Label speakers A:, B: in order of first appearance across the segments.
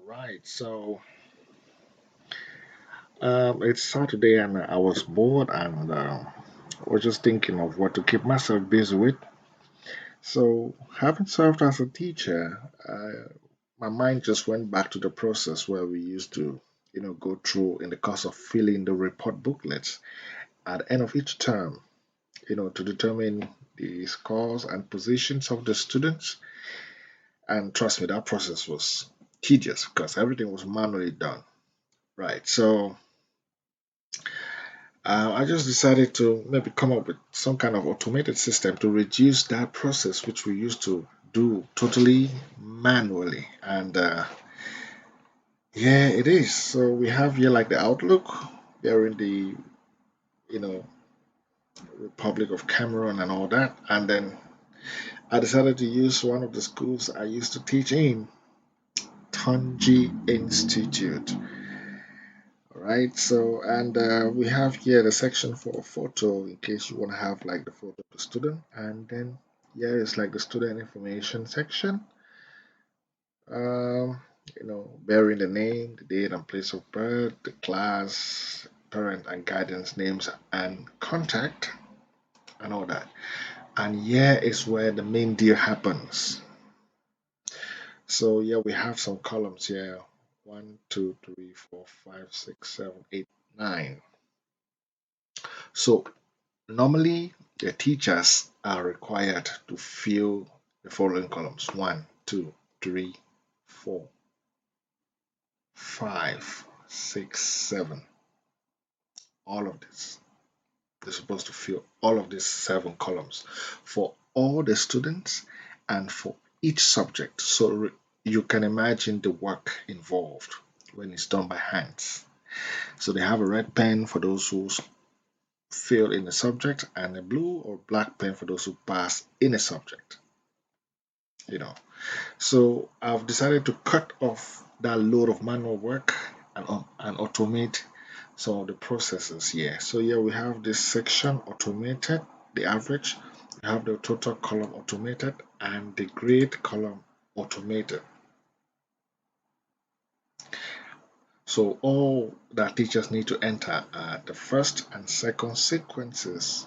A: Right, so it's Saturday and I was bored and was just thinking of what to keep myself busy with. So, having served as a teacher, my mind just went back to the process where we used to, go through in the course of filling the report booklets at the end of each term, to determine the scores and positions of the students. And trust me, that process was tedious because everything was manually done. Right, so I just decided to maybe come up with some kind of automated system to reduce that process, which we used to do totally manually. And yeah, it is. So we have here like the Outlook. We are in the, you know, Republic of Cameroon and all that. And then I decided to use one of the schools I used to teach in, Tunji Institute. All right. So, and we have here the section for photo in case you want to have like the photo of the student. And then here is like the student information section. Um, bearing the name, the date and place of birth, the class, parent and guardian's names and contact and all that. And here is where the main deal happens. So yeah, we have some columns here. One, two, three, four, five, six, seven, eight, nine. So normally, the teachers are required to fill the following columns: one, two, three, four, five, six, seven. All of this. They're supposed to fill all of these seven columns for all the students and for each subject. So you can imagine the work involved when it's done by hands. So they have a red pen for those who fail in a subject and a blue or black pen for those who pass in a subject. You know, so I've decided to cut off that load of manual work and automate some of the processes here. So here we have this section automated, the average, we have the total column automated, and the grade column automated. So all that teachers need to enter are the first and second sequences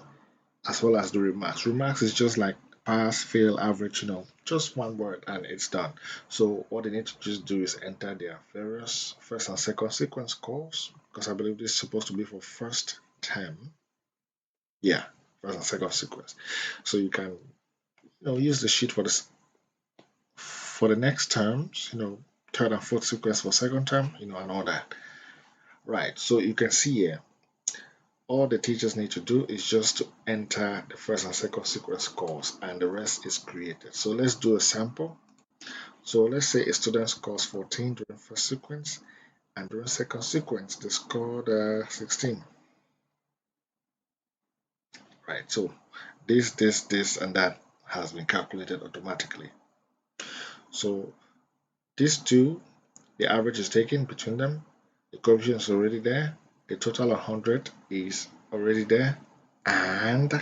A: as well as the remarks. Remarks is just like pass, fail, average, just one word and it's done. So what they need to just do is enter their various first and second sequence calls because I believe this is supposed to be for first term. Yeah, first and second sequence. So you can use the sheet for the next terms, third and fourth sequence for second term, and all that. Right. So you can see here all the teachers need to do is just to enter the first and second sequence calls and the rest is created. So let's do a sample. So let's say a student scores 14 during first sequence and during second sequence they scored 16. Right, so this and that has been calculated automatically. So these two, the average is taken between them, the coefficient is already there, the total of 100 is already there, and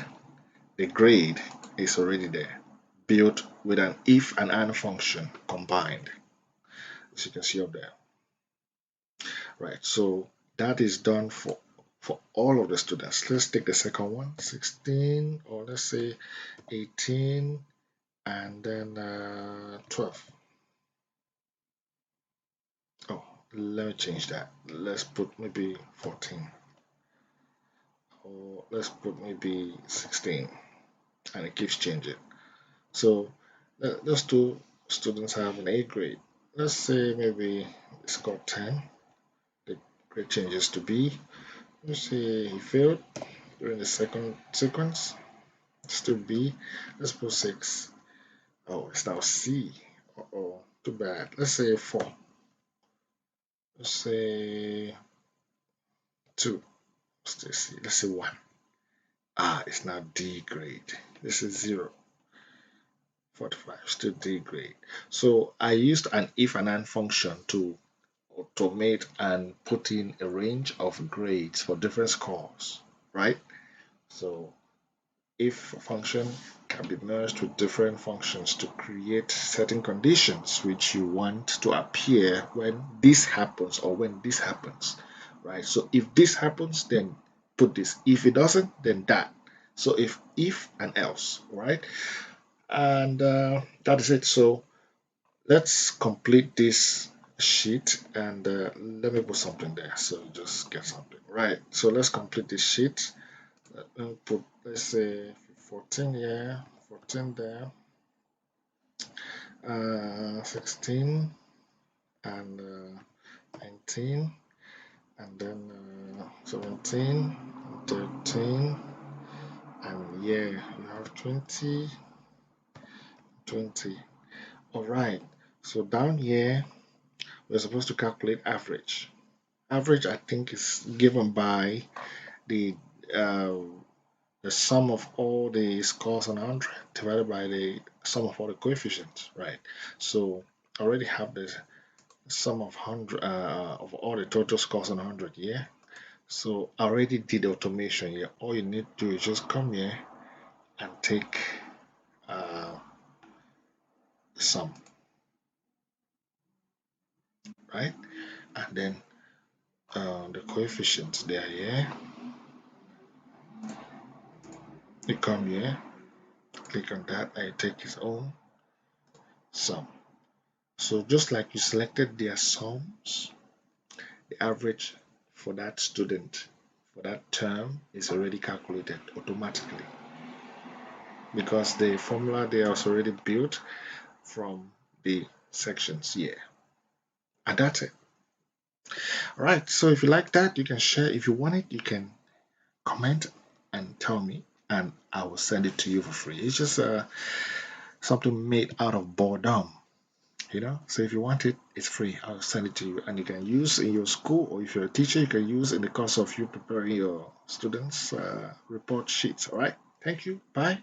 A: the grade is already there, built with an if and and function combined, as you can see up there. Right, so that is done for all of the students. Let's take the second one, 16, or let's say 18, and then 12. Oh, let me change that. Let's put maybe 14, or let's put maybe 16, and it keeps changing. So those two students have an A grade. Let's say maybe it's got 10. The grade changes to B. Let's say he failed during the second sequence. Still B. Let's put 6. Oh, it's now C. Uh-oh, too bad. Let's say 4. Let's say 2. Still C. Let's say 1. Ah, it's now D grade. This is 0. 45, still D grade. So I used an if and and function to automate and put in a range of grades for different scores, right? So if function can be merged with different functions to create certain conditions which you want to appear when this happens or when this happens, right? So if this happens, then put this. If it doesn't, then that. So if and else, right? And that is it. So let's complete this sheet and let me put something there so just get something right. So let's complete this sheet. Put, let's say 14 here, 14 there, 16 and 19, and then 17, 13, and yeah, you have 20, 20. All right. So down here, we're supposed to calculate average. Average, I think, is given by the uh, the sum of all the scores on 100 divided by the sum of all the coefficients, right? So I already have the sum of 100 of all the total scores on 100 here. So I already did the automation here. All you need to do is just come here and take uh, the sum, right? And then the coefficients they are here. You come here, click on that, and you take its own sum. So just like you selected their sums, the average for that student for that term is already calculated automatically because the formula there is already built from the sections here. And that's it. All right. So if you like that, you can share. If you want it, you can comment and tell me, and I will send it to you for free. It's just something made out of boredom. So if you want it, it's free. I'll send it to you, and you can use in your school, or if you're a teacher, you can use in the course of you preparing your students report sheets. All right. Thank you. Bye.